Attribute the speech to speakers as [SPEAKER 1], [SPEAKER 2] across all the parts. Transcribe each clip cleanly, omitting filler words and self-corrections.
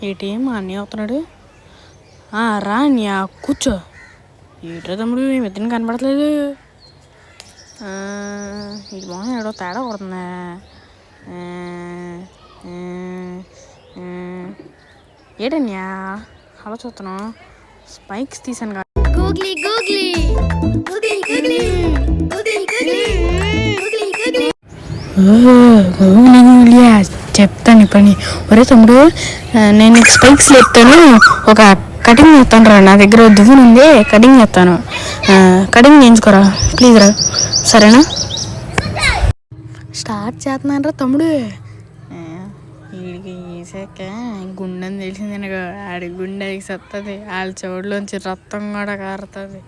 [SPEAKER 1] ఏంటి మా అన్నయ్య అవుతున్నాడు? రా అన్నయ్య కూర్చో. ఏంట్రా తమ్ముడు ఇద్దరిని కనపడట్లేదు. ఇది మొహం ఏడో తేడా కొడుతుందా? ఏడన్యా అలా చూస్తున్నావు? స్పైక్స్ తీసాను కదా. చెప్తాను ఈ పని. ఒరే తమ్ముడు, నేను స్పైక్స్ లేపుతాను, ఒక కటింగ్ చేస్తాను రా. నా దగ్గర దువ్వును ఉంది, కటింగ్ చేస్తాను. కటింగ్ చేయించుకోరా ప్లీజ్ రా, సరేనా? స్టార్ట్ చేస్తున్నాను రా తమ్ముడు. వీడికి వేసాక గుండెని తెలిసింది, ఆడి గుండె సత్తది, వాళ్ళ చెవుడులోంచి రక్తం కూడా కారుతుంది.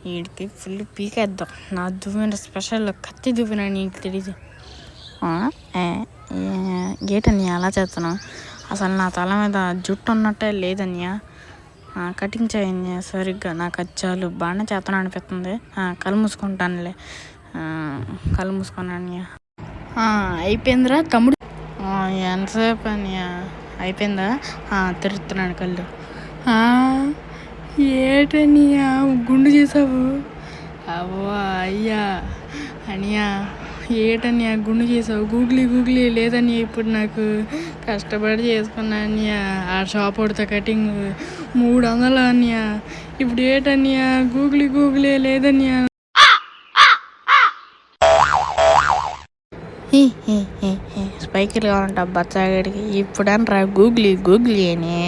[SPEAKER 1] వీడికి ఫుల్ పీకేద్దాం. నా దువ్విన స్పెషల్ కత్తి దువ్విన నీకు తెలియదు. గేటన్యా అలా చేస్తున్నావు? అసలు నా తల మీద జుట్టు ఉన్నట్టే లేదన్యా. కటింగ్ చేయండి సరిగ్గా. నాకు అచ్చాలు బాగానే చేతనం అనిపిస్తుంది. కళ్ళు మూసుకుంటానులే, కళ్ళు మూసుకున్నాన్యా. అయిపోయిందిరా తమ్ముడు. ఎంతసేపు అన్యా? అయిపోయిందా? తిరుగుతున్నాను కళ్ళు. ఏటనియా గుండు చేసావు? అవ్వా అయ్యా అనియా, ఏటనియా గుండు చేసావు? గూగ్లీ లేదనియా. ఇప్పుడు నాకు కష్టపడి చేసుకున్నా అనియా. ఆ షాప్ వాడితో కటింగ్ 300 అనియా. ఇప్పుడు ఏటనియా గూగ్లీ లేదనియా. స్పైకీలు కావాలంట బచ్చాగడికి. ఇప్పుడనరా గూగ్లీ అని.